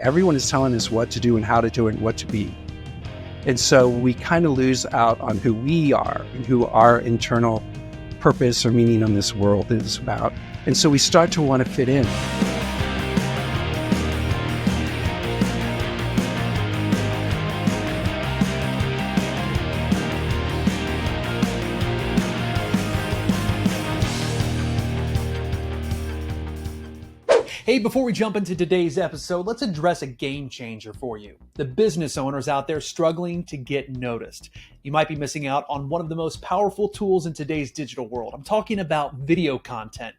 Everyone is telling us what to do and how to do it and what to be. And so we kind of lose out on who we are and who our internal purpose or meaning on this world is about. And so we start to want to fit in. Hey, before we jump into today's episode, let's address a game changer for you. The business owners out there struggling to get noticed. You might be missing out on one of the most powerful tools in today's digital world. I'm talking about video content.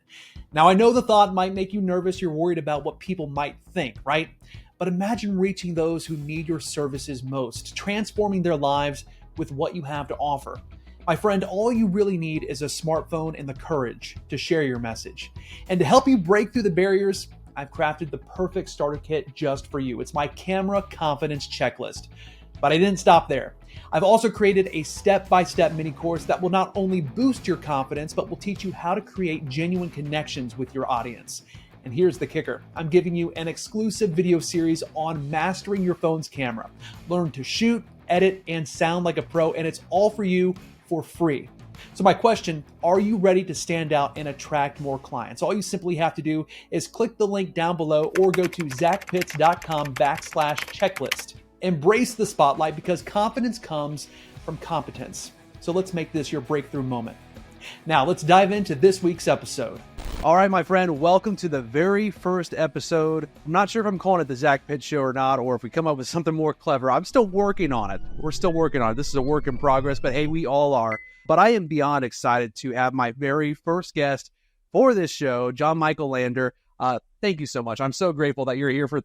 Now, I know the thought might make you nervous. You're worried about what people might think, right? But imagine reaching those who need your services most, transforming their lives with what you have to offer. My friend, all you really need is a smartphone and the courage to share your message. And to help you break through the barriers, I've crafted the perfect starter kit just for you. It's my camera confidence checklist. But I didn't stop there. I've also created a step-by-step mini course that will not only boost your confidence, but will teach you how to create genuine connections with your audience. And here's the kicker. I'm giving you an exclusive video series on mastering your phone's camera. Learn to shoot, edit, and sound like a pro, and it's all for you for free. So my question, are you ready to stand out and attract more clients? All you simply have to do is click the link down below or go to zachpitts.com/checklist. Embrace the spotlight because confidence comes from competence. So let's make this your breakthrough moment. Now let's dive into this week's episode. All right, my friend, welcome to the very first episode. I'm not sure if I'm calling it the Zach Pitts Show or not, or if we come up with something more clever. I'm still working on it. We're still working on it. This is a work in progress, but hey, we all are. But I am beyond excited to have my very first guest for this show, John Michael Lander. Thank you so much. I'm so grateful that you're here for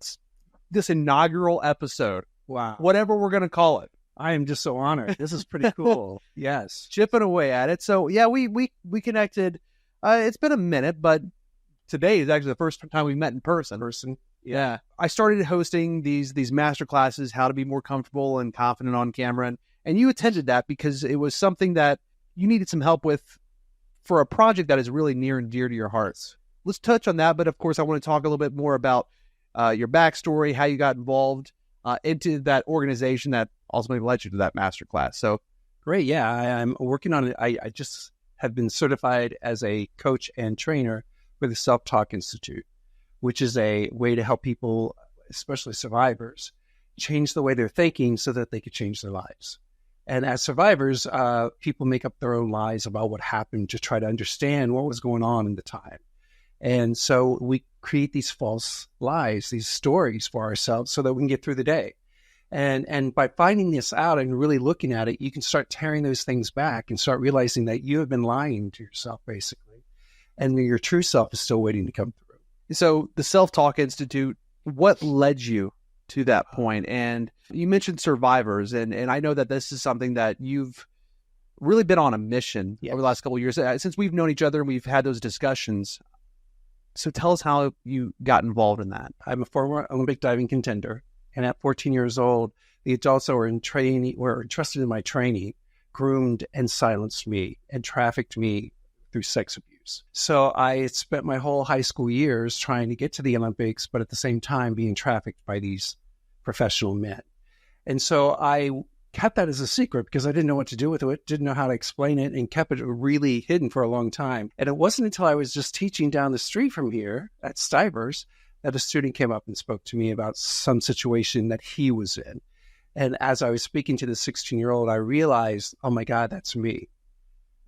this inaugural episode. Wow. Whatever we're going to call it. I am just so honored. This is pretty cool. Yes. Chipping away at it. So yeah, we connected. It's been a minute, but today is actually the first time we met in person. Yeah. I started hosting these master classes, how to be more comfortable and confident on camera. And you attended that because it was something that you needed some help with for a project that is really near and dear to your hearts. Let's touch on that. But of course, I want to talk a little bit more about your backstory, how you got involved into that organization that ultimately led you to that master class. So great. Yeah, I'm working on it. I just have been certified as a coach and trainer with the Self-Talk Institute, which is a way to help people, especially survivors, change the way they're thinking so that they could change their lives. And as survivors, people make up their own lies about what happened to try to understand what was going on in the time. And so we create these false lies, these stories for ourselves so that we can get through the day. And by finding this out and really looking at it, you can start tearing those things back and start realizing that you have been lying to yourself, basically. And your true self is still waiting to come through. So the Self-Talk Institute, what led you to that point? And you mentioned survivors, and I know that this is something that you've really been on a mission over the last couple of years since we've known each other and we've had those discussions. So tell us how you got involved in that. I'm a former Olympic diving contender, and at 14 years old, the adults that were entrusted in my training groomed and silenced me and trafficked me through sex abuse. So I spent my whole high school years trying to get to the Olympics, but at the same time being trafficked by these professional men. And so I kept that as a secret because I didn't know what to do with it, didn't know how to explain it, and kept it really hidden for a long time. And it wasn't until I was just teaching down the street from here at Stivers that a student came up and spoke to me about some situation that he was in. And as I was speaking to the 16-year-old, I realized, oh my God, that's me.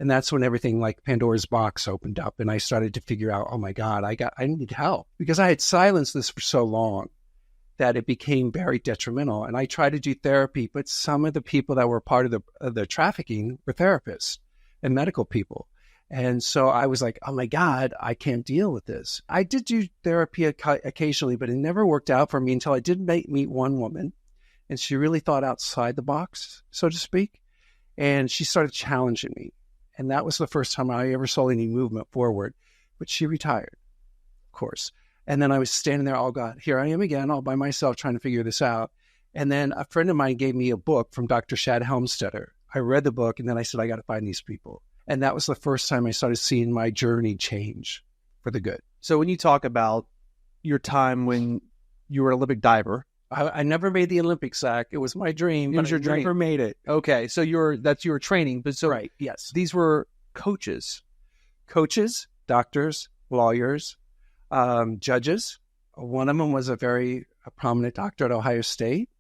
And that's when everything like Pandora's box opened up and I started to figure out, oh my God, I need help because I had silenced this for so long that it became very detrimental. And I tried to do therapy, but some of the people that were part of the trafficking were therapists and medical people. And so I was like, oh my God, I can't deal with this. I did do therapy occasionally, but it never worked out for me until I did meet one woman. And she really thought outside the box, so to speak. And she started challenging me. And that was the first time I ever saw any movement forward. But she retired, of course. And then I was standing there, oh God, here I am again, all by myself trying to figure this out. And then a friend of mine gave me a book from Dr. Shad Helmstetter. I read the book and then I said, I got to find these people. And that was the first time I started seeing my journey change for the good. So when you talk about your time when you were an Olympic diver. I never made the Olympics, Zach. It was my dream, It but was your I dream. never made it. Okay, so that's your training, but so Right, yes. these were coaches. Coaches, doctors, lawyers, judges. One of them was a prominent doctor at Ohio State,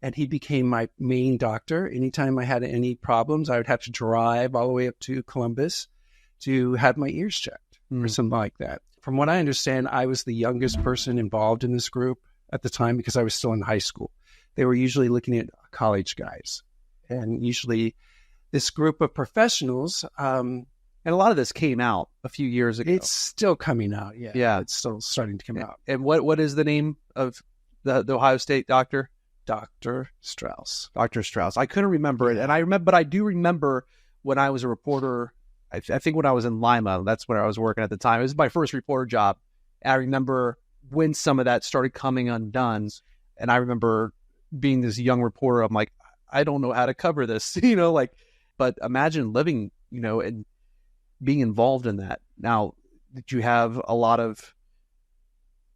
and he became my main doctor. Anytime I had any problems, I would have to drive all the way up to Columbus to have my ears checked or something like that. From what I understand, I was the youngest person involved in this group at the time because I was still in high school. They were usually looking at college guys. And usually this group of professionals, And a lot of this came out a few years ago. it's still coming out. Yeah. Yeah. It's still starting to come out. And what is the name of the Ohio State doctor? Dr. Strauss. Dr. Strauss. I couldn't remember it. And I do remember when I was a reporter, I think when I was in Lima, that's where I was working at the time. It was my first reporter job. I remember when some of that started coming undone. And I remember being this young reporter. I'm like, I don't know how to cover this, but imagine living, and being involved in that. Now, did you have a lot of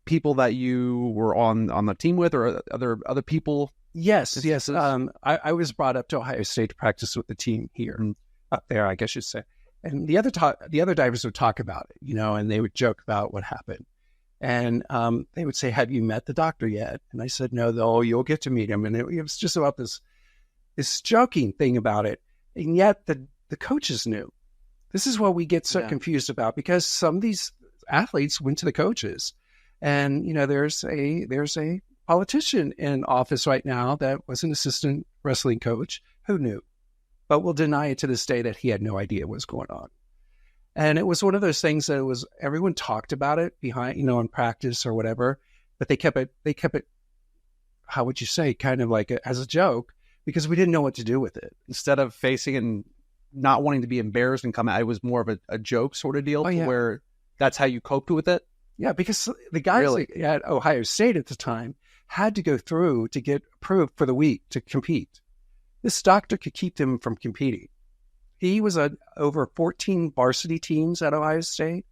people that you were on the team with, or other people? Yes. I was brought up to Ohio State to practice with the team here, up there, I guess you'd say. And the other divers would talk about it, and they would joke about what happened. And they would say, "Have you met the doctor yet?" And I said, "No, though, you'll get to meet him." And it was just about this joking thing about it. And yet the coaches knew. This is what we get so confused about, because some of these athletes went to the coaches. And, there's a politician in office right now that was an assistant wrestling coach who knew, but will deny it to this day that he had no idea what was going on. And it was one of those things that everyone talked about it behind, in practice or whatever, but they kept it, how would you say, kind of like as a joke, because we didn't know what to do with it. Instead of facing and not wanting to be embarrassed and come out, it was more of a joke sort of deal, where that's how you coped with it. Yeah, because the guys at Ohio State at the time had to go through to get approved for the week to compete. This doctor could keep them from competing. He was over 14 varsity teams at Ohio State.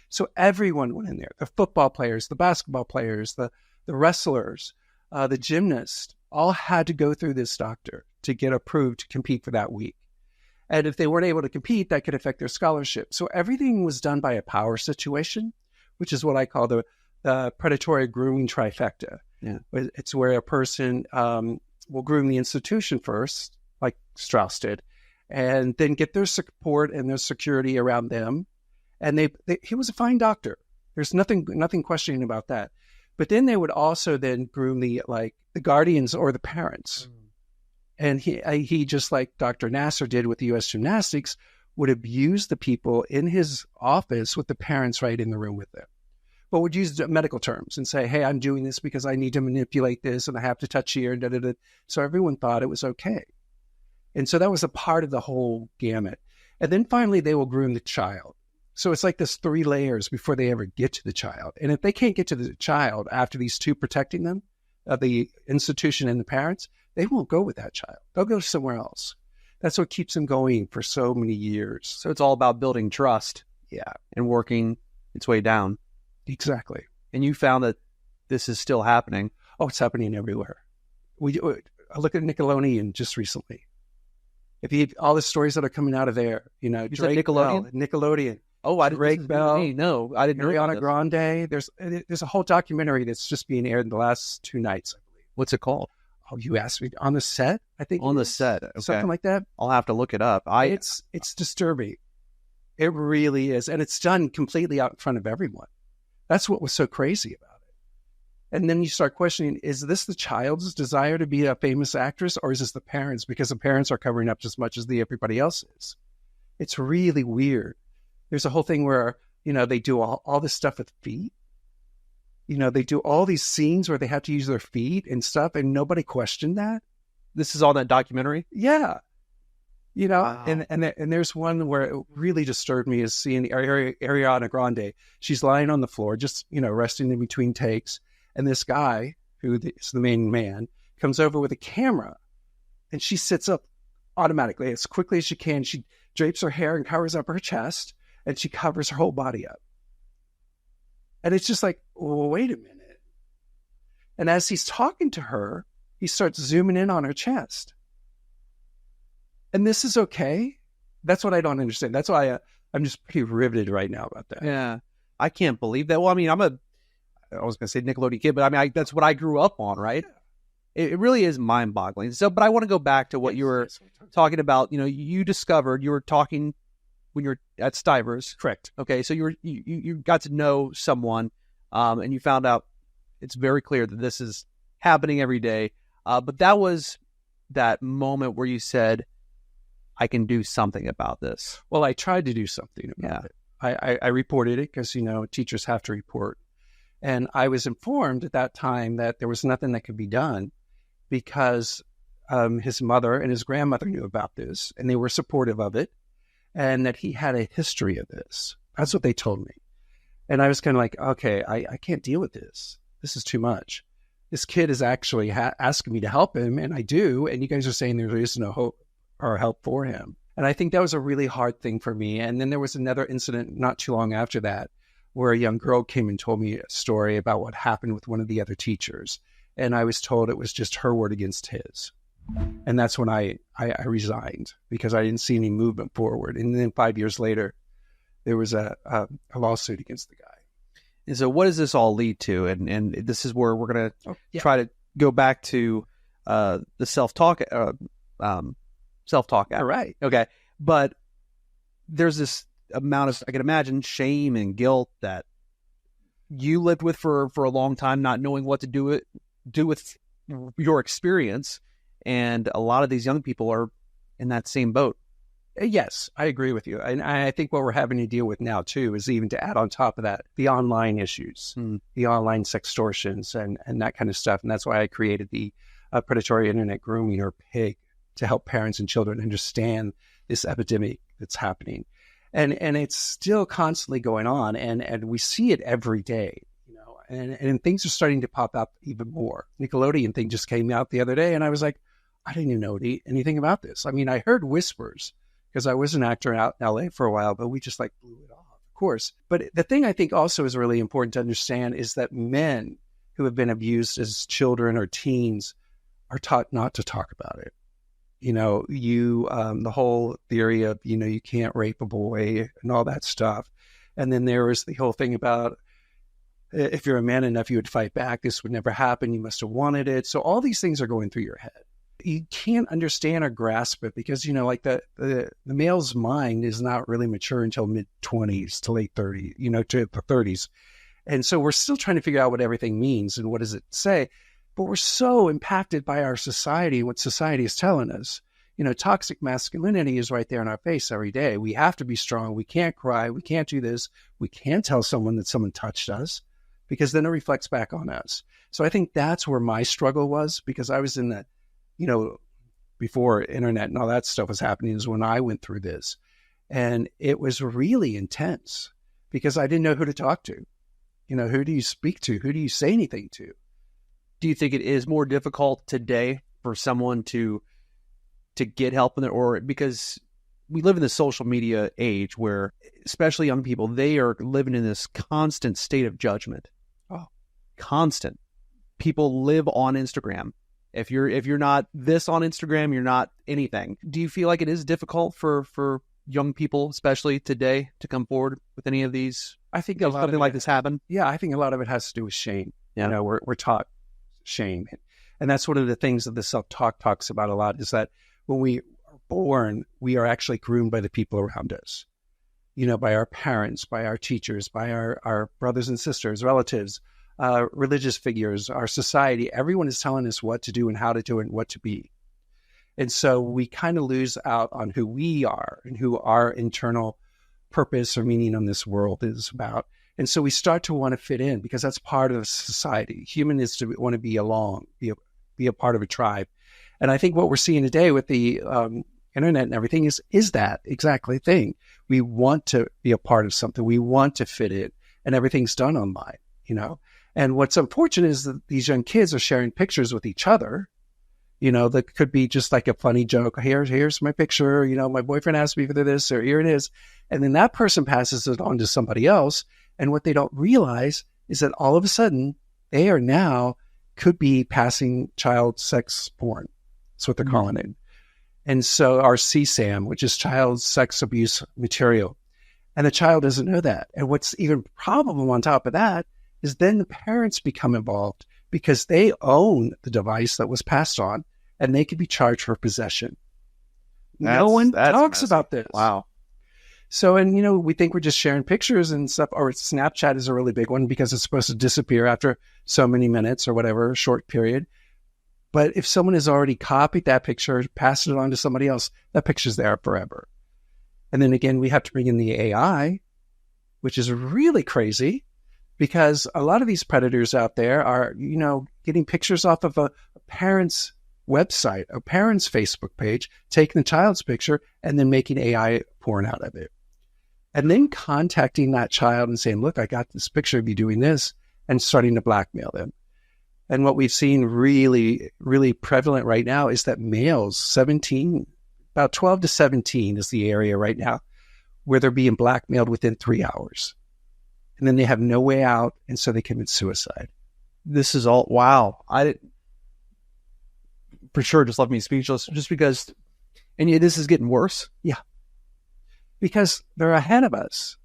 So everyone went in there. The football players, the basketball players, the wrestlers, the gymnasts, all had to go through this doctor to get approved to compete for that week. And if they weren't able to compete, that could affect their scholarship. So everything was done by a power situation, which is what I call the predatory grooming trifecta. Yeah. It's where a person will groom the institution first, like Strauss did, and then get their support and their security around them. And he was a fine doctor. There's nothing questioning about that. But then they would also then groom the guardians or the parents. And he just like Dr. Nasser did with the U.S. Gymnastics, would abuse the people in his office with the parents right in the room with them. But would use medical terms and say, "Hey, I'm doing this because I need to manipulate this and I have to touch here." And da-da-da. So everyone thought it was okay. And so that was a part of the whole gamut. And then finally, they will groom the child. So it's like this 3 layers before they ever get to the child. And if they can't get to the child after these 2 protecting them, the institution and the parents, they won't go with that child. They'll go somewhere else. That's what keeps them going for so many years. So it's all about building trust. Yeah. And working its way down. Exactly. And you found that this is still happening. Oh, it's happening everywhere. I look at Nickelodeon just recently. All the stories that are coming out of there, You Drake said Nickelodeon? Bell, Nickelodeon. Oh, I didn't. Drake Bell. No, I didn't know Ariana this. Grande. There's a whole documentary that's just being aired in the last 2 nights, I believe. What's it called? Oh, you asked me. On the set, I think. On the set. Okay. Something like that. I'll have to look it up. It's disturbing. It really is. And it's done completely out in front of everyone. That's what was so crazy about it. And then you start questioning, is this the child's desire to be a famous actress, or is this the parents? Because the parents are covering up just as much as everybody else is. It's really weird. There's a whole thing where, they do all this stuff with feet. They do all these scenes where they have to use their feet and stuff, and nobody questioned that. This is on that documentary? Yeah. Wow. And there's one where it really disturbed me is seeing Ariana Grande. She's lying on the floor, just, resting in between takes. And this guy, who is the main man, comes over with a camera, and she sits up automatically as quickly as she can. She drapes her hair and covers up her chest, and she covers her whole body up. And it's just like, well, wait a minute. And as he's talking to her, he starts zooming in on her chest. And this is okay. That's what I don't understand. That's why I'm just pretty riveted right now about that. Yeah. I can't believe that. Well, I mean, I was going to say Nickelodeon kid, but I mean, that's what I grew up on, right? It really is mind boggling. So, but I want to go back to what you were talking about. You know, you were talking when you were at Stivers. Correct. Okay. So you got to know someone, and you found out it's very clear that this is happening every day. But that was that moment where you said, I can do something about this. Well, I tried to do something about it. I reported it because, you know, teachers have to report. And I was informed at that time that there was nothing that could be done because his mother and his grandmother knew about this and they were supportive of it and that he had a history of this. That's what they told me. And I was kind of like, okay, I can't deal with this. This is too much. This kid is actually asking me to help him, and I do. And you guys are saying there is no hope or help for him. And I think that was a really hard thing for me. And then there was another incident not too long after that where a young girl came and told me a story about what happened with one of the other teachers. And I was told it was just her word against his. And that's when I resigned because I didn't see any movement forward. And then 5 years later, there was a lawsuit against the guy. And so what does this all lead to? And this is where we're going to try to go back to the self-talk. Self-talk. All right. Okay. But there's this amount of, I can imagine, shame and guilt that you lived with for a long time, not knowing what to do with your experience. And a lot of these young people are in that same boat. Yes, I agree with you. And I think what we're having to deal with now, too, is even to add on top of that, the online issues, the online sextortions and that kind of stuff. And that's why I created the predatory internet grooming, or PIG, to help parents and children understand this epidemic that's happening. And it's still constantly going on. And we see it every day, you know, and things are starting to pop up even more. Nickelodeon thing just came out the other day, and I was like, I didn't even know anything about this. I mean, I heard whispers, because I was an actor out in LA for a while, but we just like blew it off, of course. But the thing I think also is really important to understand is that men who have been abused as children or teens are taught not to talk about it. You know, the whole theory of, you know, you can't rape a boy and all that stuff. And then there was the whole thing about if you're a man enough, you would fight back. This would never happen. You must have wanted it. So all these things are going through your head. You can't understand or grasp it because, you know, like the male's mind is not really mature until mid-20s to late 30s, you know, to the 30s. And so we're still trying to figure out what everything means and what does it say. But we're so impacted by our society and what society is telling us. You know, toxic masculinity is right there in our face every day. We have to be strong. We can't cry. We can't do this. We can't tell someone that someone touched us because then it reflects back on us. So I think that's where my struggle was, because I was in that, you know, before internet and all that stuff was happening is when I went through this. And it was really intense because I didn't know who to talk to. You know, who do you speak to? Who do you say anything to? Do you think it is more difficult today for someone to get help in it, or because we live in the social media age where, especially young people, they are living in this constant state of judgment. Oh, constant. People live on Instagram. If you're not this on Instagram, you're not anything. Do you feel like it is difficult for young people, especially today, to come forward with any of these? I think a lot something like this happen. Yeah, I think a lot of it has to do with shame. Yeah. You know, we're taught shame, and that's one of the things that the self-talk talks about a lot. Is that when we are born, we are actually groomed by the people around us. You know, by our parents, by our teachers, by our brothers and sisters, relatives. Religious figures, our society, everyone is telling us what to do and how to do it and what to be. And so we kind of lose out on who we are and who our internal purpose or meaning on this world is about. And so we start to want to fit in because that's part of society. Human is to want to be along, be a part of a tribe. And I think what we're seeing today with the internet and everything is that exactly thing. We want to be a part of something. We want to fit in, and everything's done online, you know. And what's unfortunate is that these young kids are sharing pictures with each other, you know, that could be just like a funny joke. Here's my picture, you know, my boyfriend asked me for this, or here it is. And then that person passes it on to somebody else. And what they don't realize is that all of a sudden they are now could be passing child sex porn. That's what they're calling it. And so our CSAM, which is child sex abuse material, and the child doesn't know that. And what's even problem on top of that is then the parents become involved because they own the device that was passed on, and they could be charged for possession. No one talks about this. Wow. So, and, we think we're just sharing pictures and stuff, or Snapchat is a really big one because it's supposed to disappear after so many minutes or whatever, short period. But if someone has already copied that picture, passed it on to somebody else, that picture's there forever. And then again, we have to bring in the AI, which is really crazy because a lot of these predators out there are, getting pictures off of a parent's website, a parent's Facebook page, taking the child's picture and then making AI porn out of it. And then contacting that child and saying, look, I got this picture of you doing this, and starting to blackmail them. And what we've seen really, really prevalent right now is that males, 17, about 12 to 17 is the area right now where they're being blackmailed within 3 hours. And then they have no way out, and so they commit suicide. This is all, wow. For sure just left me speechless just because, and yet this is getting worse. Yeah. Because they're ahead of us.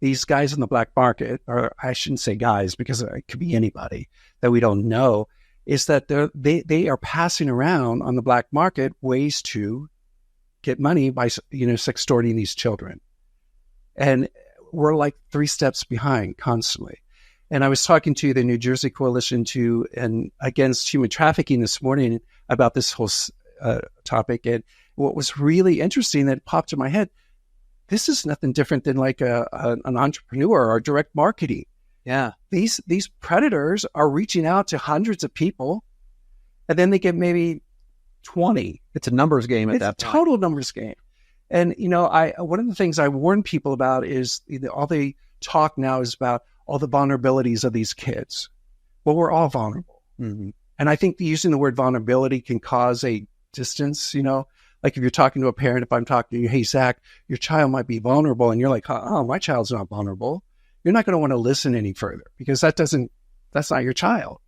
These guys in the black market, or I shouldn't say guys because it could be anybody that we don't know, is that they are passing around on the black market ways to get money by, sextorting these children. And we're like 3 steps behind constantly. And I was talking to the New Jersey Coalition and against human trafficking this morning about this whole topic. And what was really interesting that popped in my head, this is nothing different than like an entrepreneur or direct marketing. Yeah. These predators are reaching out to hundreds of people, and then they get maybe 20. It's a numbers game at that point. It's a total numbers game. And, one of the things I warn people about is all the talk now is about all the vulnerabilities of these kids. Well, we're all vulnerable. Mm-hmm. And I think using the word vulnerability can cause a distance, like if you're talking to a parent, if I'm talking to you, hey, Zach, your child might be vulnerable. And you're like, oh, my child's not vulnerable. You're not going to want to listen any further because that's not your child,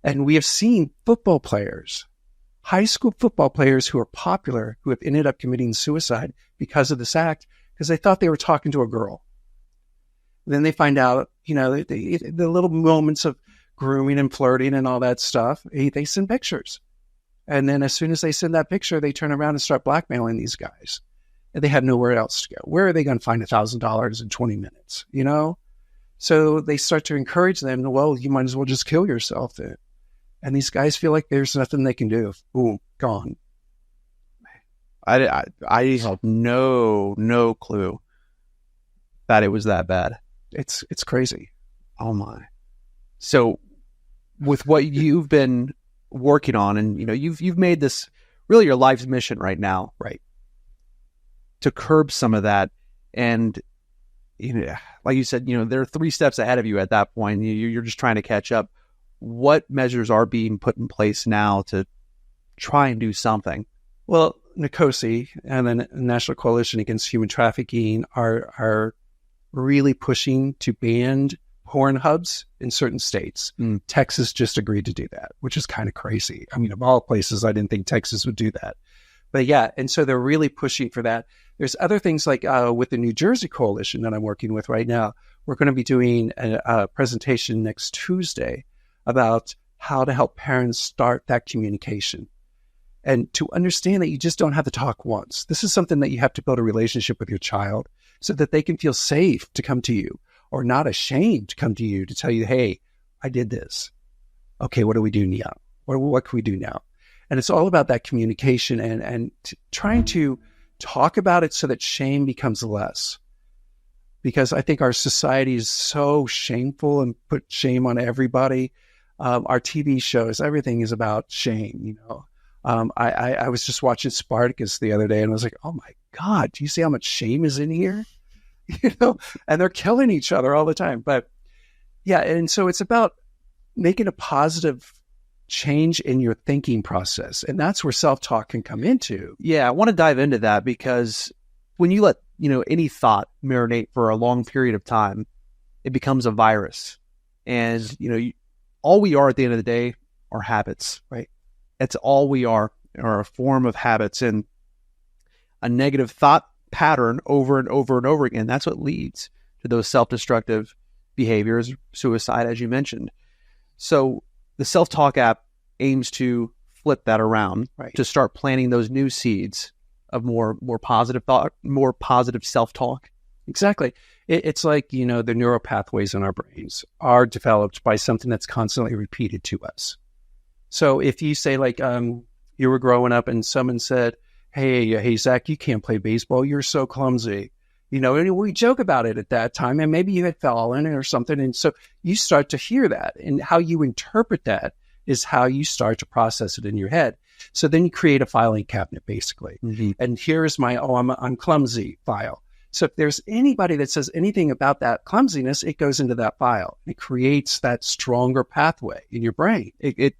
And we have seen football players, high school football players who are popular, who have ended up committing suicide because of this act, because they thought they were talking to a girl. Then they find out, the little moments of grooming and flirting and all that stuff, they send pictures. And then as soon as they send that picture, they turn around and start blackmailing these guys. And they have nowhere else to go. Where are they going to find $1,000 in 20 minutes, So they start to encourage them, well, you might as well just kill yourself. And these guys feel like there's nothing they can do. Boom, gone. I have no clue that it was that bad. It's crazy. Oh my. So with what you've been working on, and you've made this really your life's mission right now, right? To curb some of that. And like you said, there are 3 steps ahead of you at that point. You're just trying to catch up. What measures are being put in place now to try and do something? Well, NCOSI and the National Coalition Against Human Trafficking are really pushing to ban porn hubs in certain states. Texas just agreed to do that, which is kind of crazy. I mean, of all places, I didn't think Texas would do that. But yeah, and so they're really pushing for that. There's other things like with the New Jersey Coalition that I'm working with right now. We're going to be doing a presentation next Tuesday about how to help parents start that communication and to understand that you just don't have to talk once. This is something that you have to build a relationship with your child so that they can feel safe to come to you or not ashamed to come to you to tell you, hey, I did this. Okay, what do we do now? What can we do now? And it's all about that communication and trying to talk about it so that shame becomes less. Because I think our society is so shameful and put shame on everybody. Our TV shows, everything is about shame, I was just watching Spartacus the other day and I was like, oh my God, do you see how much shame is in here? And they're killing each other all the time. But yeah, and so it's about making a positive change in your thinking process. And that's where self-talk can come into. Yeah, I want to dive into that because when you let, any thought marinate for a long period of time, it becomes a virus. And, all we are at the end of the day are habits, right? That's all we are a form of habits, and a negative thought pattern over and over and over again. That's what leads to those self-destructive behaviors, suicide, as you mentioned. So the self-talk app aims to flip that around, right, to start planting those new seeds of more positive thought, more positive self-talk. Exactly. It's like, the neural pathways in our brains are developed by something that's constantly repeated to us. So if you say, like, you were growing up and someone said, hey, Zach, you can't play baseball. You're so clumsy. And we joke about it at that time, and maybe you had fallen or something. And so you start to hear that, and how you interpret that is how you start to process it in your head. So then you create a filing cabinet, basically. Mm-hmm. And here's my, I'm clumsy file. So if there's anybody that says anything about that clumsiness, it goes into that file. It creates that stronger pathway in your brain. It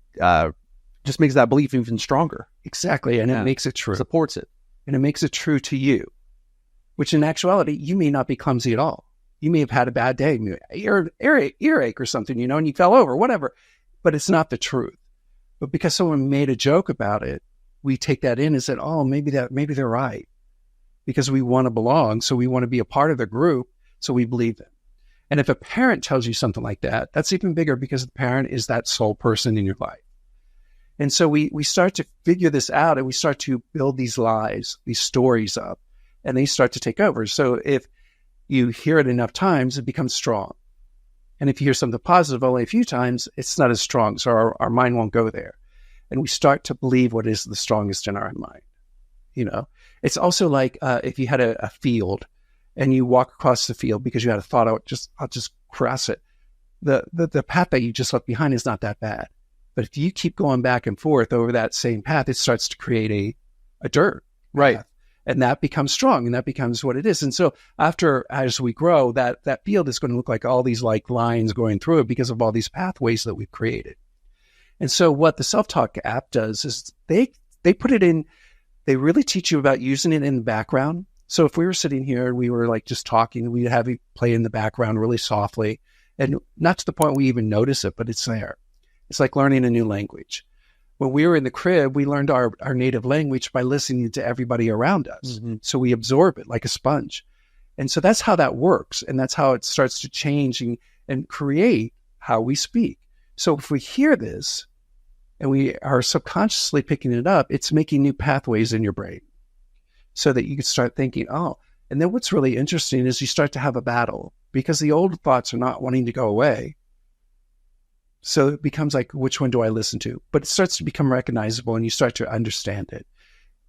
just makes that belief even stronger. Exactly. And it makes it true. Supports it. And it makes it true to you, which in actuality, you may not be clumsy at all. You may have had a bad day, earache or something, and you fell over, whatever. But it's not the truth. But because someone made a joke about it, we take that in and said, oh, maybe they're right. Because we want to belong, so we want to be a part of the group, so we believe them. And if a parent tells you something like that, that's even bigger, because the parent is that sole person in your life. And so we start to figure this out, and we start to build these lies, these stories up, and they start to take over. So if you hear it enough times, it becomes strong. And if you hear something positive only a few times, it's not as strong. So our mind won't go there. And we start to believe what is the strongest in our mind. It's also like if you had a field and you walk across the field because you had a thought, I'll just cross it. The path that you just left behind is not that bad. But if you keep going back and forth over that same path, it starts to create a dirt. Right. Path. And that becomes strong, and that becomes what it is. And so as we grow, that field is going to look like all these like lines going through it because of all these pathways that we've created. And so what the self-talk app does is they put it in. They really teach you about using it in the background. So if we were sitting here and we were like just talking, we'd have it play in the background really softly, and not to the point we even notice it, but it's there. It's like learning a new language. When we were in the crib, we learned our native language by listening to everybody around us. Mm-hmm. So we absorb it like a sponge. And so that's how that works. And that's how it starts to change and create how we speak. So if we hear this, and we are subconsciously picking it up, it's making new pathways in your brain so that you can start thinking, oh, and then what's really interesting is you start to have a battle because the old thoughts are not wanting to go away. So it becomes like, which one do I listen to? But it starts to become recognizable, and you start to understand it.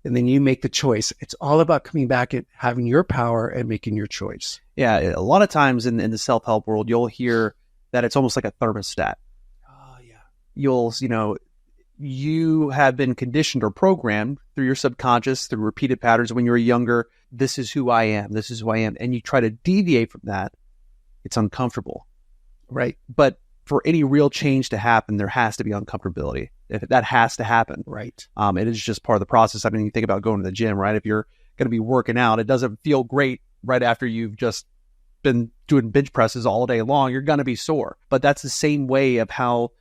And then you make the choice. It's all about coming back and having your power and making your choice. Yeah. A lot of times in the self-help world, you'll hear that it's almost like a thermostat. Oh, yeah. You have been conditioned or programmed through your subconscious, through repeated patterns when you were younger. This is who I am. This is who I am. And you try to deviate from that. It's uncomfortable. Right. But for any real change to happen, there has to be uncomfortability. If that has to happen. Right. It is just part of the process. I mean, you think about going to the gym, right? If you're going to be working out, it doesn't feel great right after you've just been doing bench presses all day long. You're going to be sore. But that's the same way of how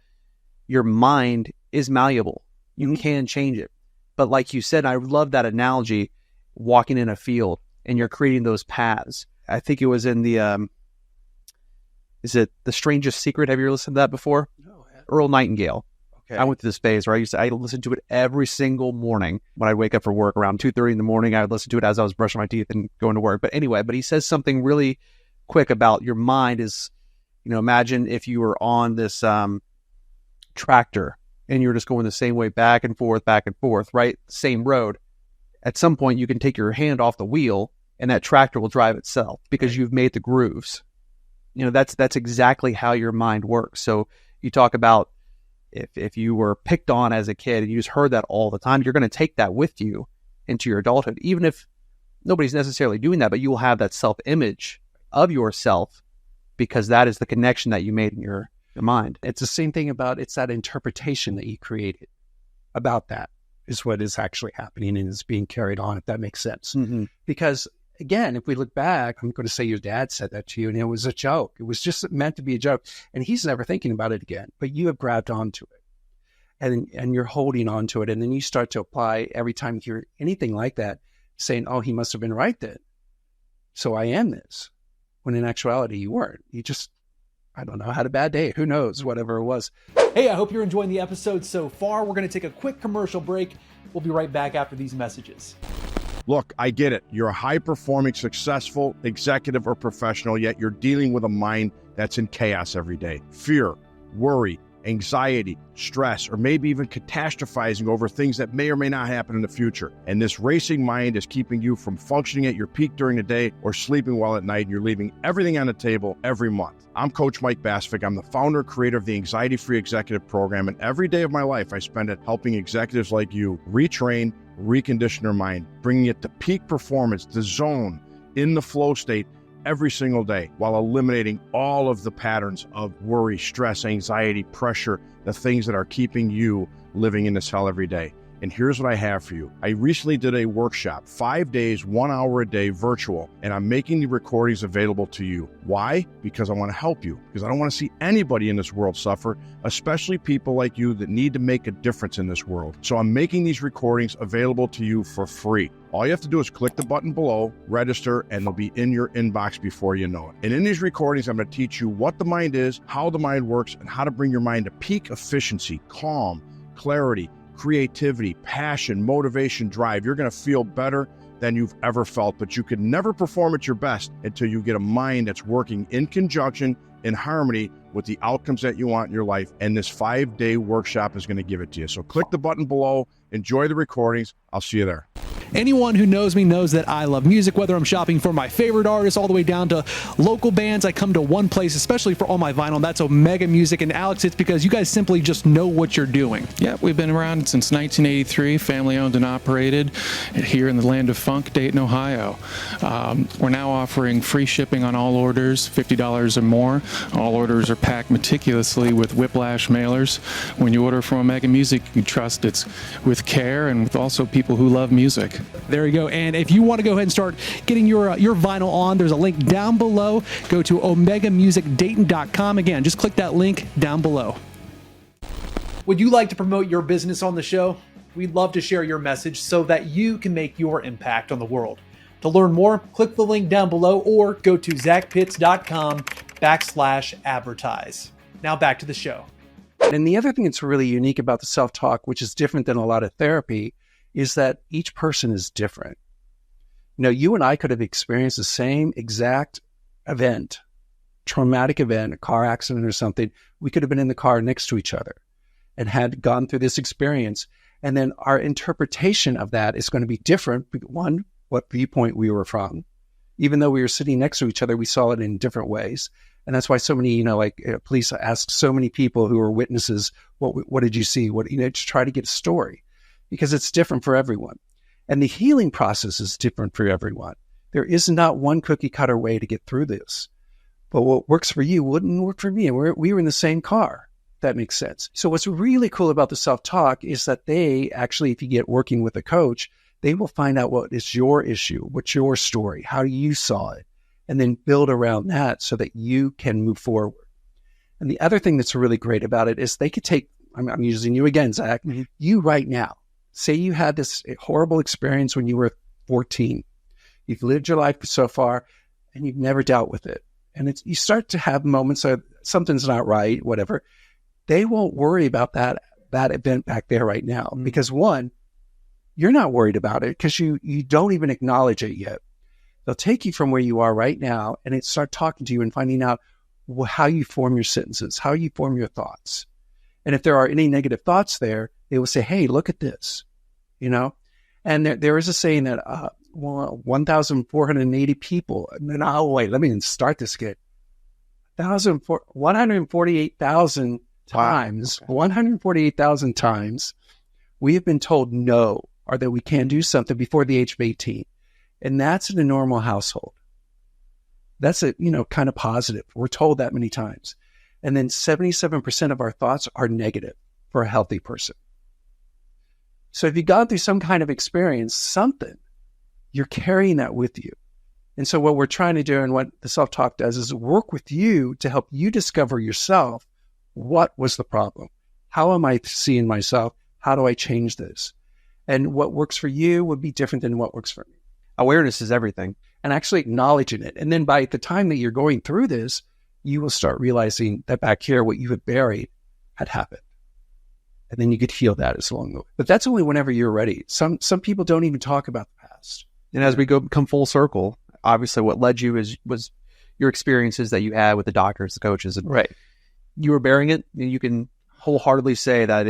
your mind is malleable. You can change it. But like you said, I love that analogy, walking in a field and you're creating those paths. I think it was in the, is it The Strangest Secret? Have you ever listened to that before? No. Earl Nightingale. Okay. I went through this phase where I listened to it every single morning when I'd wake up for work around 2:30 in the morning. I would listen to it as I was brushing my teeth and going to work. But anyway, he says something really quick about your mind is, imagine if you were on this tractor and you're just going the same way back and forth, right? Same road. At some point, you can take your hand off the wheel and that tractor will drive itself because you've made the grooves. That's exactly how your mind works. So you talk about if you were picked on as a kid and you just heard that all the time, you're going to take that with you into your adulthood, even if nobody's necessarily doing that, but you will have that self-image of yourself because that is the connection that you made in your mind. It's the same thing it's that interpretation that you created about that is what is actually happening and is being carried on, if that makes sense. Mm-hmm. Because again, if we look back, I'm going to say your dad said that to you and it was a joke. It was just meant to be a joke. And he's never thinking about it again, but you have grabbed onto it and you're holding on to it. And then you start to apply every time you hear anything like that, saying, oh, he must have been right then. So I am this. When in actuality, you weren't. You just, I don't know, had a bad day. Who knows, whatever it was. Hey, I hope you're enjoying the episode so far. We're going to take a quick commercial break. We'll be right back after these messages. Look, I get it. You're a high-performing, successful executive or professional, yet you're dealing with a mind that's in chaos every day. Fear, worry, anxiety, stress, or maybe even catastrophizing over things that may or may not happen in the future. And this racing mind is keeping you from functioning at your peak during the day or sleeping well at night, and you're leaving everything on the table every month. I'm Coach Mike Basvick. I'm the founder and creator of the Anxiety Free Executive Program, and every day of my life I spend it helping executives like you retrain, recondition their mind, bringing it to peak performance, the zone, in the flow state every single day, while eliminating all of the patterns of worry, stress, anxiety, pressure, the things that are keeping you living in this hell every day. And here's what I have for you. I recently did a workshop, 5 days, 1 hour a day, virtual, and I'm making the recordings available to you. Why? Because I want to help you, because I don't want to see anybody in this world suffer, especially people like you that need to make a difference in this world. So I'm making these recordings available to you for free. All you have to do is click the button below, register, and they'll be in your inbox before you know it. And in these recordings, I'm going to teach you what the mind is, how the mind works, and how to bring your mind to peak efficiency, calm, clarity, creativity, passion, motivation, drive. You're going to feel better than you've ever felt, but you can never perform at your best until you get a mind that's working in conjunction, in harmony with the outcomes that you want in your life. And this 5-day workshop is going to give it to you. So click the button below, enjoy the recordings. I'll see you there. Anyone who knows me knows that I love music, whether I'm shopping for my favorite artists all the way down to local bands. I come to one place, especially for all my vinyl, and that's Omega Music. And Alex, it's because you guys simply just know what you're doing. Yeah, we've been around since 1983, family owned and operated here in the land of funk, Dayton, Ohio. We're now offering free shipping on all orders, $50 or more. All orders are packed meticulously with whiplash mailers. When you order from Omega Music, you can trust it's with care and with also people who love music. There you go. And if you want to go ahead and start getting your vinyl on, there's a link down below. Go to omegamusicdayton.com. Again, just click that link down below. Would you like to promote your business on the show? We'd love to share your message so that you can make your impact on the world. To learn more, click the link down below or go to zachpitts.com/advertise. Now back to the show. And the other thing that's really unique about the self-talk, which is different than a lot of therapy, is that each person is different. You know, you and I could have experienced the same exact event, traumatic event, a car accident or something. We could have been in the car next to each other and had gone through this experience. And then our interpretation of that is going to be different. One, what viewpoint we were from. Even though we were sitting next to each other, we saw it in different ways. And that's why so many, police ask so many people who are witnesses, what did you see? To try to get a story. Because it's different for everyone. And the healing process is different for everyone. There is not one cookie cutter way to get through this. But what works for you wouldn't work for me. And we were in the same car. That makes sense. So what's really cool about the self-talk is that they actually, if you get working with a coach, they will find out what is your issue, what's your story, how you saw it, and then build around that so that you can move forward. And the other thing that's really great about it is they could take, I'm using you again, Zach, you right now. Say you had this horrible experience when you were 14. You've lived your life so far and you've never dealt with it. And you start to have moments of something's not right, whatever. They won't worry about that event back there right now. Because one, you're not worried about it because you don't even acknowledge it yet. They'll take you from where you are right now and start talking to you and finding out how you form your sentences, how you form your thoughts. And if there are any negative thoughts there, they will say, hey, look at this, And there is a saying that 1,480 people, wait, let me start this again. 148,000 times, wow. Okay. 148,000 times we have been told no, or that we can't do something before the age of 18. And that's in a normal household. That's kind of positive. We're told that many times. And then 77% of our thoughts are negative for a healthy person. So if you've gone through some kind of experience, you're carrying that with you. And so what we're trying to do and what the self-talk does is work with you to help you discover yourself. What was the problem? How am I seeing myself? How do I change this? And what works for you would be different than what works for me. Awareness is everything. And actually acknowledging it. And then by the time that you're going through this, you will start realizing that back here, what you had buried had happened. And then you could heal that as long. But that's only whenever you're ready. Some people don't even talk about the past. And as we come full circle, obviously what led you was your experiences that you had with the doctors, the coaches. And right. You were bearing it. And you can wholeheartedly say that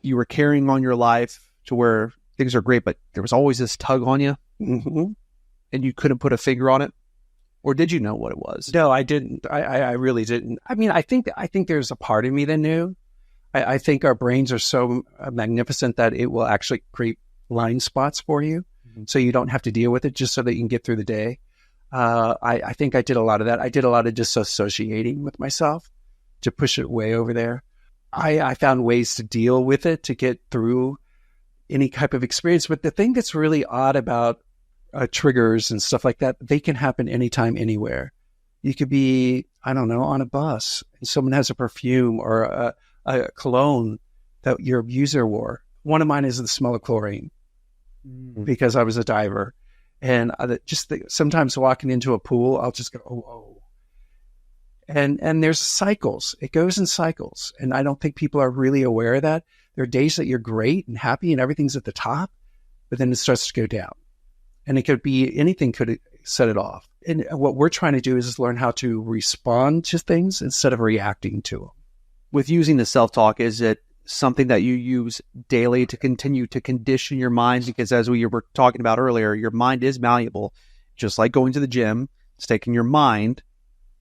you were carrying on your life to where things are great, but there was always this tug on you. Mm-hmm. And you couldn't put a finger on it? Or did you know what it was? No, I didn't. I really didn't. I mean, I think there's a part of me that knew. I think our brains are so magnificent that it will actually create blind spots for you. Mm-hmm. So you don't have to deal with it just so that you can get through the day. I think I did a lot of that. I did a lot of disassociating with myself to push it way over there. I found ways to deal with it, to get through any type of experience. But the thing that's really odd about triggers and stuff like that, they can happen anytime, anywhere. You could be, I don't know, on a bus and someone has a perfume or a cologne that your abuser wore. One of mine is the smell of chlorine because I was a diver. And sometimes walking into a pool, I'll just go, oh. And there's cycles. It goes in cycles. And I don't think people are really aware of that. There are days that you're great and happy and everything's at the top, but then it starts to go down. And it could be anything could set it off. And what we're trying to do is learn how to respond to things instead of reacting to them. With using the self-talk, is it something that you use daily to continue to condition your mind? Because as we were talking about earlier, your mind is malleable. Just like going to the gym, it's taking your mind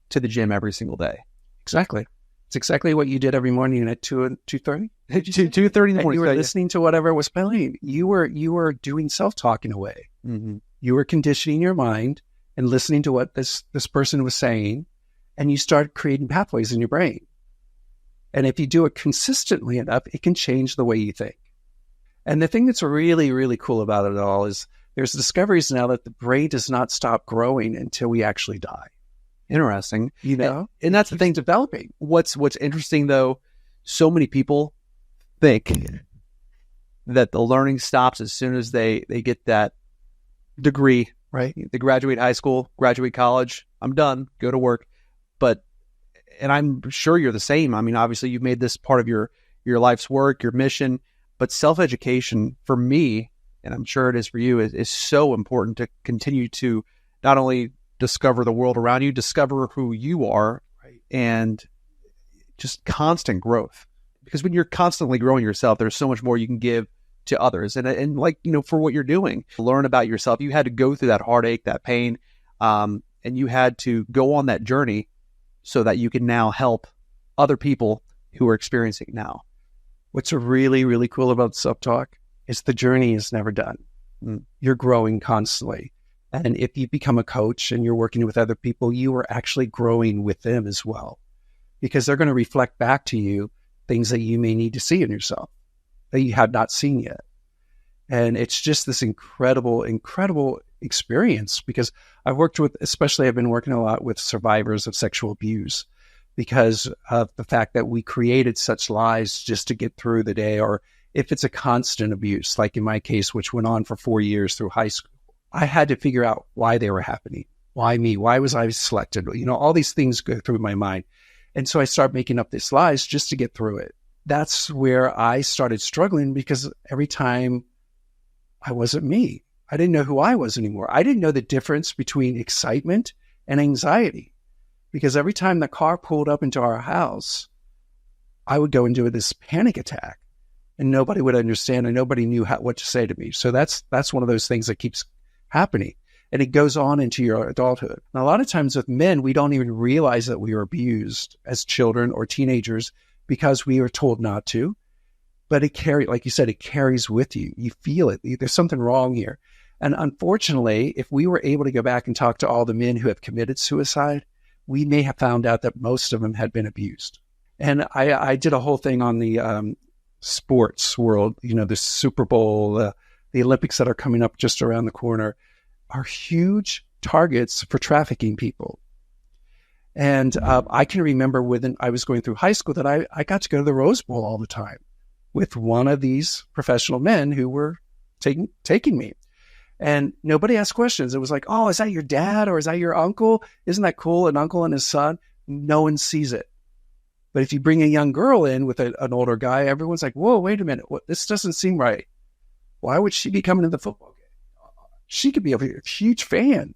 to the gym every single day. Exactly. It's exactly what you did every morning at 2:30. 2:30 in the morning. You were listening to whatever was playing. You were doing self-talk in a way. Mm-hmm. You were conditioning your mind and listening to what this person was saying, and you start creating pathways in your brain. And if you do it consistently enough, it can change the way you think. And the thing that's really, really cool about it all is there's discoveries now that the brain does not stop growing until we actually die. Interesting. You know? And that's the thing developing. What's interesting though, so many people think that the learning stops as soon as they get that degree, right? They graduate high school, graduate college, I'm done, go to work. And I'm sure you're the same. I mean, obviously you've made this part of your life's work, your mission, but self-education for me, and I'm sure it is for you, is so important to continue to not only discover the world around you, discover who you are, right, and just constant growth. Because when you're constantly growing yourself, there's so much more you can give to others. And like, for what you're doing, learn about yourself. You had to go through that heartache, that pain, and you had to go on that journey so that you can now help other people who are experiencing it now. What's really, really cool about self-talk is the journey is never done. You're growing constantly. And if you become a coach and you're working with other people, you are actually growing with them as well, because they're going to reflect back to you things that you may need to see in yourself that you have not seen yet. And it's just this incredible, incredible experience, because I've been working a lot with survivors of sexual abuse because of the fact that we created such lies just to get through the day. Or if it's a constant abuse, like in my case, which went on for 4 years through high school, I had to figure out why they were happening. Why me? Why was I selected? All these things go through my mind. And so I started making up these lies just to get through it. That's where I started struggling, because every time I wasn't me. I didn't know who I was anymore. I didn't know the difference between excitement and anxiety, because every time the car pulled up into our house, I would go into this panic attack and nobody would understand and nobody knew what to say to me. So that's one of those things that keeps happening, and it goes on into your adulthood. And a lot of times with men, we don't even realize that we were abused as children or teenagers because we were told not to. But like you said, it carries with you. You feel it. There's something wrong here. And unfortunately, if we were able to go back and talk to all the men who have committed suicide, we may have found out that most of them had been abused. And I did a whole thing on the sports world, the Super Bowl, the Olympics that are coming up just around the corner are huge targets for trafficking people. And I can remember when I was going through high school that I got to go to the Rose Bowl all the time with one of these professional men who were taking me. And nobody asked questions. It was like, oh, is that your dad or is that your uncle? Isn't that cool? An uncle and his son? No one sees it. But if you bring a young girl in with an older guy, everyone's like, whoa, wait a minute. This doesn't seem right. Why would she be coming to the football game? She could be a huge fan.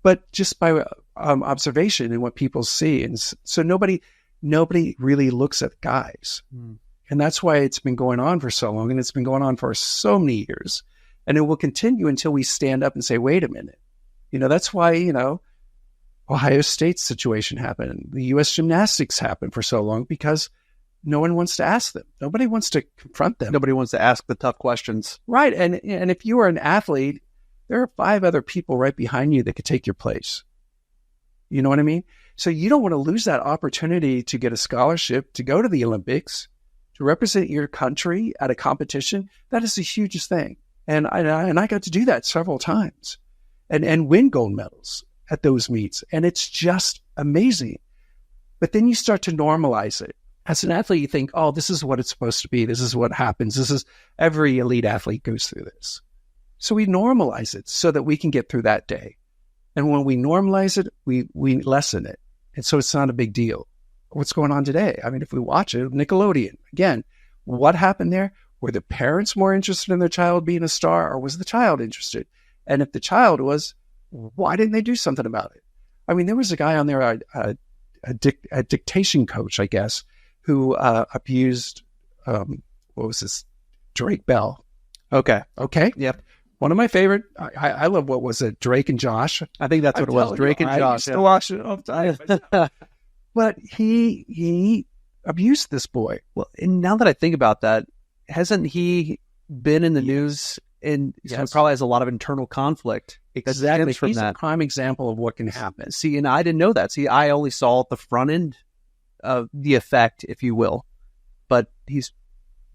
But just by observation and what people see. And so nobody really looks at guys. And that's why it's been going on for so long. And it's been going on for so many years. And it will continue until we stand up and say, wait a minute. That's why, Ohio State's situation happened. The U.S. gymnastics happened for so long because no one wants to ask them. Nobody wants to confront them. Nobody wants to ask the tough questions. Right. And if you are an athlete, there are 5 other people right behind you that could take your place. You know what I mean? So you don't want to lose that opportunity to get a scholarship, to go to the Olympics, to represent your country at a competition. That is the hugest thing. And I got to do that several times and win gold medals at those meets. And it's just amazing. But then you start to normalize it. As an athlete, you think, oh, this is what it's supposed to be. This is what happens. Every elite athlete goes through this. So we normalize it so that we can get through that day. And when we normalize it, we lessen it. And so it's not a big deal. What's going on today? I mean, if we watch it, Nickelodeon, again, what happened there? Were the parents more interested in their child being a star, or was the child interested? And if the child was, why didn't they do something about it? I mean, there was a guy on there, a dictation coach, I guess, who abused, what was this? Drake Bell. Okay. Yep. One of my favorite. I love, what was it? Drake and Josh. I think that's what it was. Drake and Josh. I used to watch it all the time. But he abused this boy. Well, and now that I think about that, hasn't he been in the news? And so it probably has a lot of internal conflict. Exactly. From He's that. a prime example of what can happen. See, and I didn't know that. See, I only saw the front end of the effect, if you will. But he's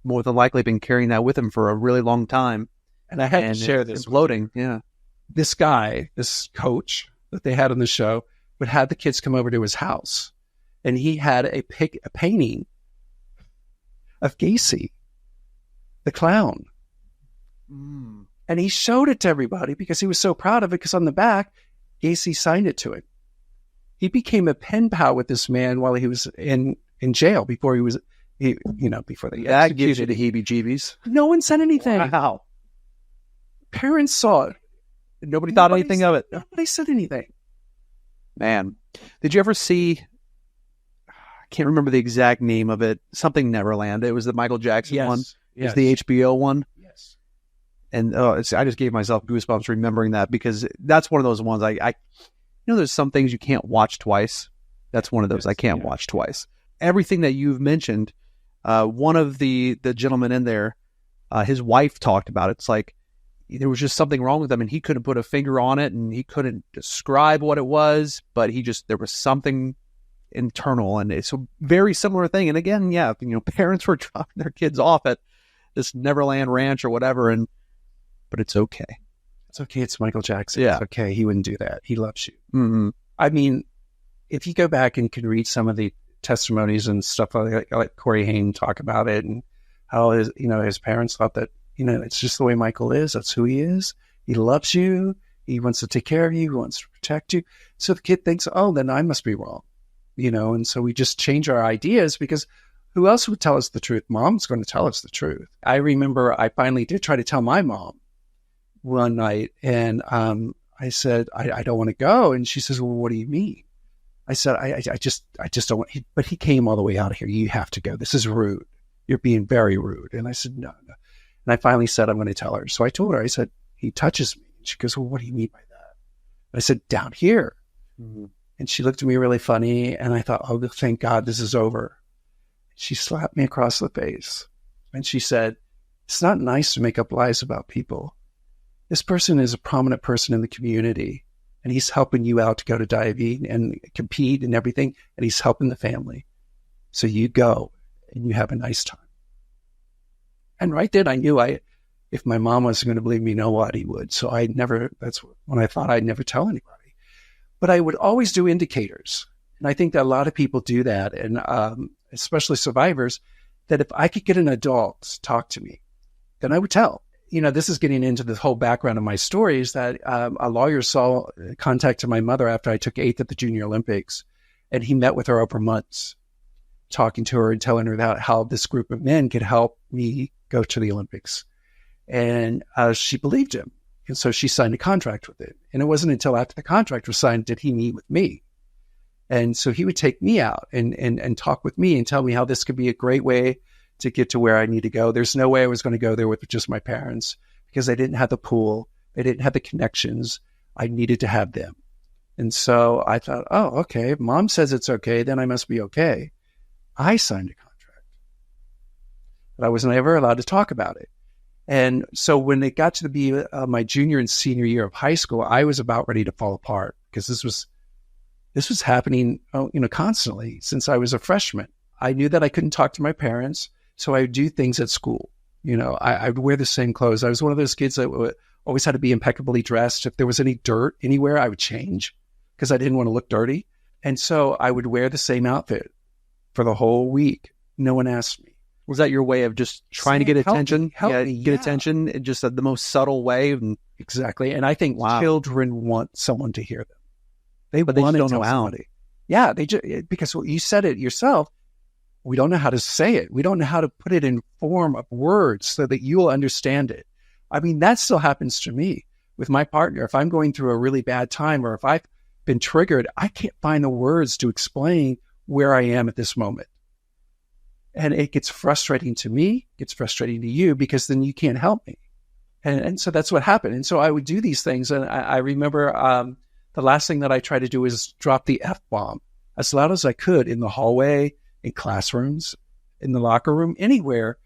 more than likely been carrying that with him for a really long time. And I had to share this. Imploding, yeah. This guy, this coach that they had on the show, would have the kids come over to his house. And he had a painting of Gacy, the clown. And he showed it to everybody because he was so proud of it, because on the back, Gacy signed it to him. He became a pen pal with this man while he was in jail before before they That gives executed you him. the heebie-jeebies. No one said anything. Wow. Parents saw it. Nobody thought anything of it. Nobody said anything. Man, did you ever see, I can't remember the exact name of it, something Neverland. It was the Michael Jackson one. It was the HBO one. Yes. And I just gave myself goosebumps remembering that, because that's one of those ones there's some things you can't watch twice. That's one of those I can't watch twice. Everything that you've mentioned, one of the gentlemen in there, his wife talked about it. It's like there was just something wrong with him, and he couldn't put a finger on it, and he couldn't describe what it was, but there was something internal, and it's a very similar thing. And again, parents were dropping their kids off at this Neverland Ranch or whatever, but it's okay. It's okay. It's Michael Jackson. Yeah. It's okay. He wouldn't do that. He loves you. Mm-hmm. I mean, if you go back and can read some of the testimonies and stuff like Corey Haim talk about it, and how his parents thought that, it's just the way Michael is. That's who he is. He loves you. He wants to take care of you. He wants to protect you. So the kid thinks, oh, then I must be wrong, and so we just change our ideas, because who else would tell us the truth? Mom's going to tell us the truth. I remember I finally did try to tell my mom one night, and I said, I don't want to go. And she says, well, what do you mean? I said, I just don't want, but he came all the way out of here. You have to go. This is rude. You're being very rude. And I said, no. And I finally said, I'm going to tell her. So I told her, I said, he touches me. And she goes, well, what do you mean by that? And I said, down here. Mm-hmm. And she looked at me really funny. And I thought, oh, thank God this is over. She slapped me across the face. And she said, it's not nice to make up lies about people. This person is a prominent person in the community, and he's helping you out to go to diving and compete and everything, and he's helping the family. So you go and you have a nice time. And right then I knew it if my mom wasn't going to believe me, nobody would. So that's when I thought I'd never tell anybody. But I would always do indicators. And I think that a lot of people do that, and especially survivors, that if I could get an adult to talk to me, then I would tell. This is getting into the whole background of my story, is that a lawyer contacted my mother after I took 8th at the Junior Olympics, and he met with her over months, talking to her and telling her that how this group of men could help me go to the Olympics. And she believed him. And so she signed a contract with him. And it wasn't until after the contract was signed did he meet with me. And so he would take me out and talk with me and tell me how this could be a great way to get to where I need to go. There's no way I was going to go there with just my parents because they didn't have the pool. They didn't have the connections. I needed to have them. And so I thought, oh, okay, if mom says it's okay, then I must be okay. I signed a contract, but I was never allowed to talk about it. And so when it got to be my junior and senior year of high school, I was about ready to fall apart because this was happening, constantly since I was a freshman. I knew that I couldn't talk to my parents, so I would do things at school. I would wear the same clothes. I was one of those kids that always had to be impeccably dressed. If there was any dirt anywhere, I would change because I didn't want to look dirty. And so I would wear the same outfit for the whole week. No one asked me. Was that your way of just trying to get attention? Get attention in just the most subtle way? Exactly. And I think children want someone to hear them. But they just don't know how. Yeah, because you said it yourself. We don't know how to say it. We don't know how to put it in form of words so that you'll understand it. I mean, that still happens to me with my partner. If I'm going through a really bad time or if I've been triggered, I can't find the words to explain where I am at this moment. And it gets frustrating to me, gets frustrating to you, because then you can't help me. And so that's what happened. And so I would do these things. And I remember the last thing that I tried to do was drop the F-bomb as loud as I could in the hallway, in classrooms, in the locker room, anywhere,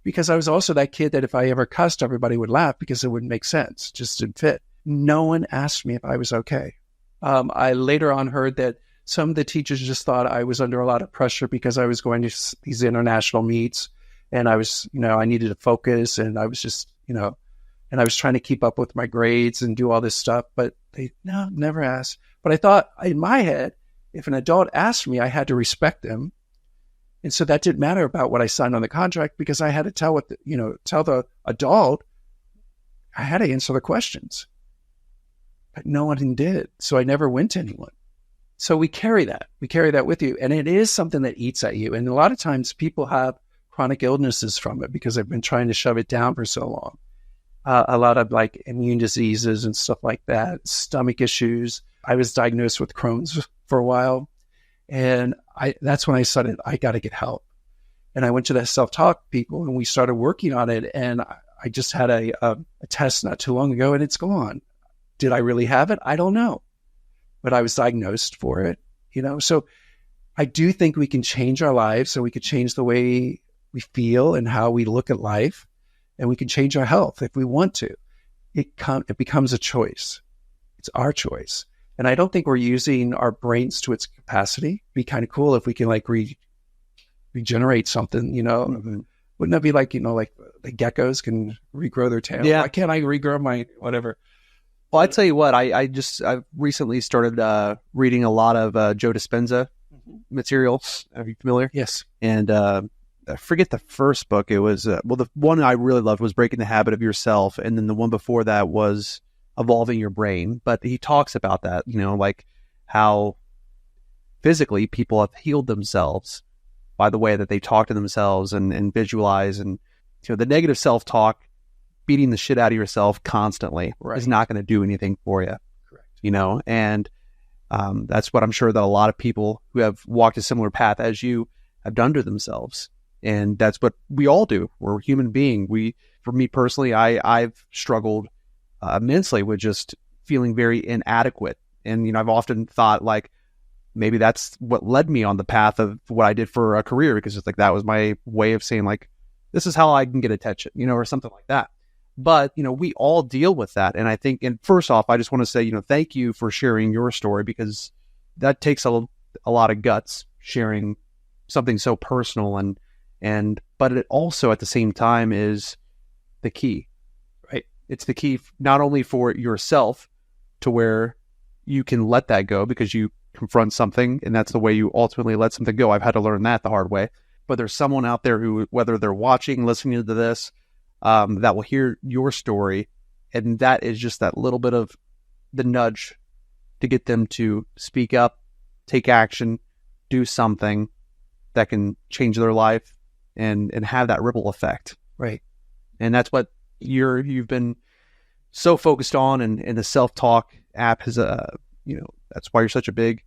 because I was also that kid that if I ever cussed, everybody would laugh because it wouldn't make sense, just didn't fit. No one asked me if I was okay. I later on heard that some of the teachers just thought I was under a lot of pressure because I was going to these international meets and I was, I needed to focus and I was just, and I was trying to keep up with my grades and do all this stuff, but they never asked. But I thought in my head, if an adult asked me, I had to respect them. And so that didn't matter about what I signed on the contract because I had to tell tell the adult, I had to answer the questions. But no one did. So I never went to anyone. So we carry that. We carry that with you. And it is something that eats at you. And a lot of times people have chronic illnesses from it because they've been trying to shove it down for so long. A lot of like immune diseases and stuff like that, stomach issues. I was diagnosed with Crohn's for a while. And that's when I decided I got to get help. And I went to the self-talk people and we started working on it. And I just had a test not too long ago and it's gone. Did I really have it? I don't know. But I was diagnosed for it, So I do think we can change our lives so we could change the way we feel and how we look at life. And we can change our health if we want to. It becomes a choice. It's our choice. And I don't think we're using our brains to its capacity. It'd be kind of cool if we can like regenerate something, Mm-hmm. Wouldn't that be like, like the geckos can regrow their tail? Yeah. Why can't I regrow my whatever? Well, I tell you what, I've recently started reading a lot of Joe Dispenza material. Are you familiar? Yes. And I forget the first book. It was, the one I really loved was Breaking the Habit of Yourself. And then the one before that was Evolving Your Brain. But he talks about that, like how physically people have healed themselves by the way that they talk to themselves and visualize. And, the negative self-talk, beating the shit out of yourself constantly is not going to do anything for you. Correct. And that's what I'm sure that a lot of people who have walked a similar path as you have done to themselves. And that's what we all do. We're a human being. For me personally, I've struggled immensely with just feeling very inadequate. And, I've often thought like, maybe that's what led me on the path of what I did for a career, because it's like, that was my way of saying like, this is how I can get attention, or something like that. But, we all deal with that. And I think, and first off, I just want to say, thank you for sharing your story, because that takes a lot of guts, sharing something so personal but it also at the same time is the key. It's the key not only for yourself to where you can let that go because you confront something and that's the way you ultimately let something go. I've had to learn that the hard way. But there's someone out there who, whether they're watching, listening to this, that will hear your story. And that is just that little bit of the nudge to get them to speak up, take action, do something that can change their life and have that ripple effect. Right. And that's what you've been so focused on. And the self-talk app has that's why you're such a big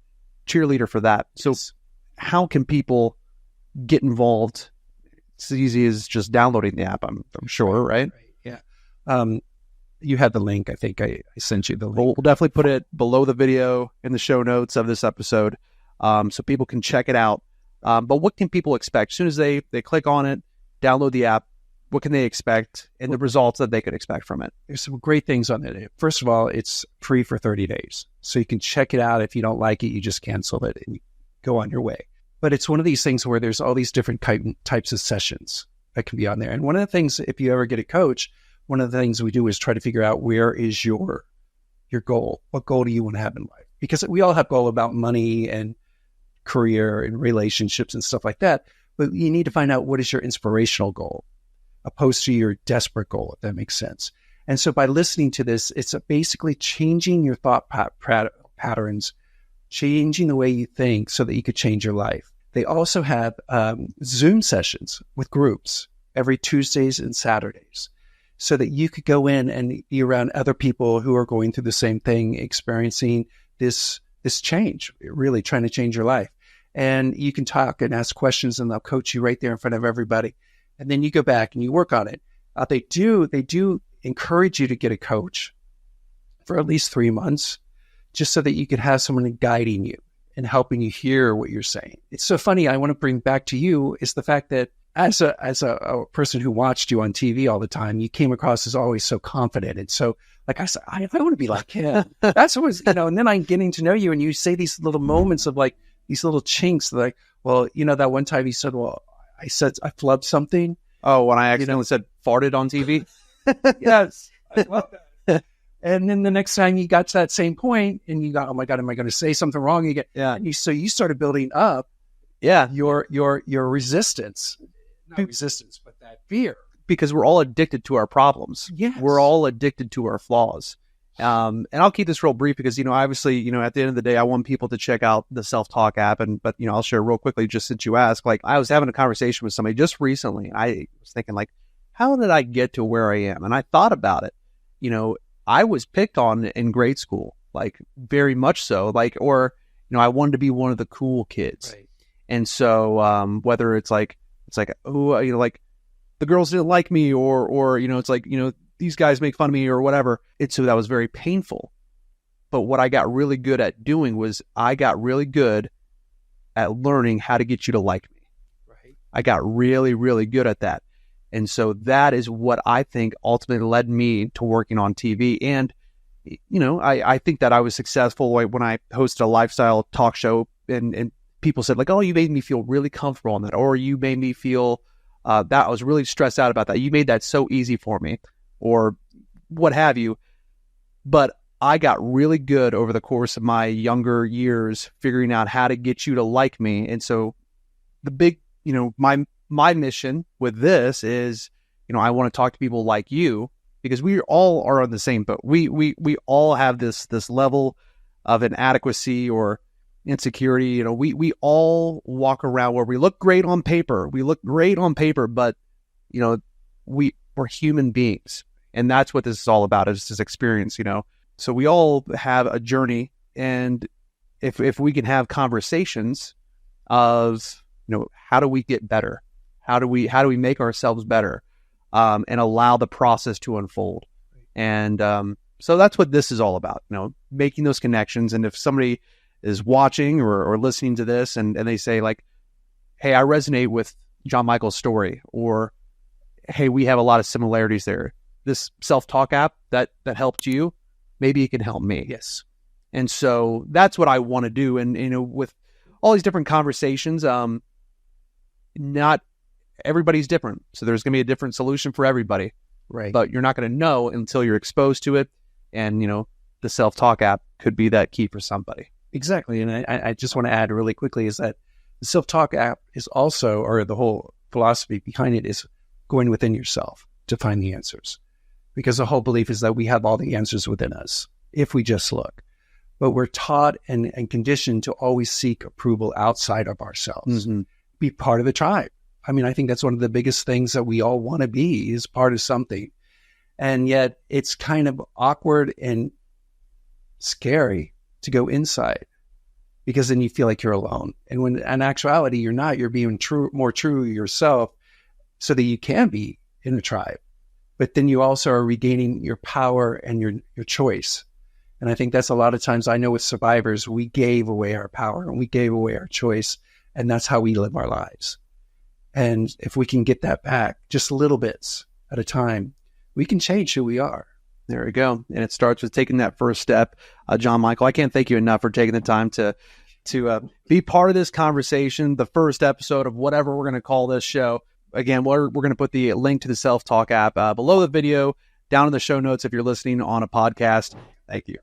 cheerleader for that. So how can people get involved? It's as easy as just downloading the app, I'm sure, right? Yeah. You had the link. I think I sent you the link. We'll definitely put it below the video in the show notes of this episode, so people can check it out. But what can people expect? As soon as they click on it, download the app, what can they expect and the results that they could expect from it? There's some great things on it. First of all, it's free for 30 days. So you can check it out. If you don't like it, you just cancel it and go on your way. But it's one of these things where there's all these different types of sessions that can be on there. And one of the things, if you ever get a coach, one of the things we do is try to figure out where is your goal? What goal do you want to have in life? Because we all have goal about money and career and relationships and stuff like that. But you need to find out what is your inspirational goal opposed to your desperate goal, if that makes sense. And so by listening to this, it's basically changing your thought patterns, changing the way you think so that you could change your life. They also have Zoom sessions with groups every Tuesdays and Saturdays so that you could go in and be around other people who are going through the same thing, experiencing this change, really trying to change your life. And you can talk and ask questions and they'll coach you right there in front of everybody. And then you go back and you work on it. They do encourage you to get a coach for at least 3 months, just so that you could have someone guiding you and helping you hear what you're saying. It's so funny. I want to bring back to you is the fact that as a person who watched you on TV all the time, you came across as always so confident. And so, like I said, I want to be like him. That's always, and then I'm getting to know you and you say these little moments of like these little chinks like, well, that one time you said, well, I flubbed something. Oh, when I accidentally said farted on TV? Yes. I love that. And then the next time you got to that same point and you got, oh my God, am I going to say something wrong again? Yeah. So you started building up your resistance. Not resistance, but that fear. Because we're all addicted to our problems. Yes. We're all addicted to our flaws. And I'll keep this real brief because, obviously, at the end of the day, I want people to check out the self-talk app. But I'll share real quickly, just since you asked, like I was having a conversation with somebody just recently. And I was thinking like, how did I get to where I am? And I thought about it. I was picked on in grade school, like very much so, like, or, I wanted to be one of the cool kids. Right. And so, whether it's like, oh, like the girls didn't like me or, it's like, these guys make fun of me or whatever. So that was very painful. But what I got really good at doing was I got really good at learning how to get you to like me. Right. I got really, really good at that. And so that is what I think ultimately led me to working on TV. And, I think that I was successful when I hosted a lifestyle talk show and people said like, oh, you made me feel really comfortable on that. Or you made me feel that I was really stressed out about that. You made that so easy for me or what have you. But I got really good over the course of my younger years figuring out how to get you to like me. And so the big, my mission with this is, I want to talk to people like you because we all are on the same boat. We all have this level of inadequacy or insecurity. We all walk around where we look great on paper. But, we're human beings. And that's what this is all about, is this experience, So we all have a journey. And if we can have conversations of, how do we get better? How do we make ourselves better and allow the process to unfold? And so that's what this is all about, making those connections. And if somebody is watching or listening to this and they say like, hey, I resonate with John Michael's story, or hey, we have a lot of similarities there. This self-talk app that helped you, maybe it can help me. Yes. And so that's what I want to do. And, with all these different conversations, not everybody's different. So there's going to be a different solution for everybody. Right. but you're not going to know until you're exposed to it. And, the self-talk app could be that key for somebody. Exactly. And I just want to add really quickly is that the self-talk app is also, or the whole philosophy behind it is going within yourself to find the answers. Because the whole belief is that we have all the answers within us if we just look. But we're taught and conditioned to always seek approval outside of ourselves, be part of the tribe. I mean, I think that's one of the biggest things that we all want to be, is part of something. And yet it's kind of awkward and scary to go inside, because then you feel like you're alone. And when in actuality, you're not, you're being more true yourself so that you can be in a tribe. But then you also are regaining your power and your choice. And I think that's a lot of times, I know with survivors, we gave away our power and we gave away our choice. And that's how we live our lives. And if we can get that back just little bits at a time, we can change who we are. There we go. And it starts with taking that first step. John Michael, I can't thank you enough for taking the time to be part of this conversation, the first episode of whatever we're going to call this show. Again, we're going to put the link to the self-talk app below the video, down in the show notes if you're listening on a podcast. Thank you.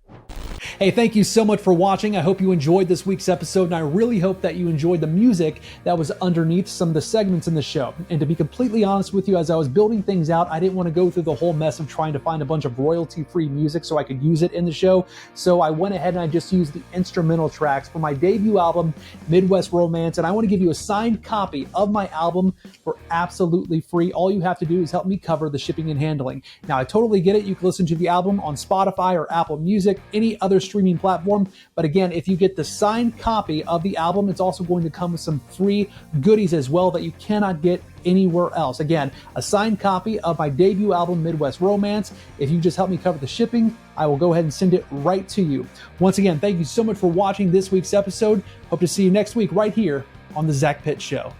Hey, thank you so much for watching. I hope you enjoyed this week's episode, and I really hope that you enjoyed the music that was underneath some of the segments in the show. And to be completely honest with you, as I was building things out, I didn't want to go through the whole mess of trying to find a bunch of royalty-free music so I could use it in the show. So I went ahead and I just used the instrumental tracks for my debut album, Midwest Romance, and I want to give you a signed copy of my album for absolutely free. All you have to do is help me cover the shipping and handling. Now, I totally get it. You can listen to the album on Spotify or Apple Music, any other streaming platform. But again, if you get the signed copy of the album, it's also going to come with some free goodies as well that you cannot get anywhere else. Again, a signed copy of my debut album, Midwest Romance. If you just help me cover the shipping, I will go ahead and send it right to you. Once again, thank you so much for watching this week's episode. Hope to see you next week right here on The Zach Pitt Show.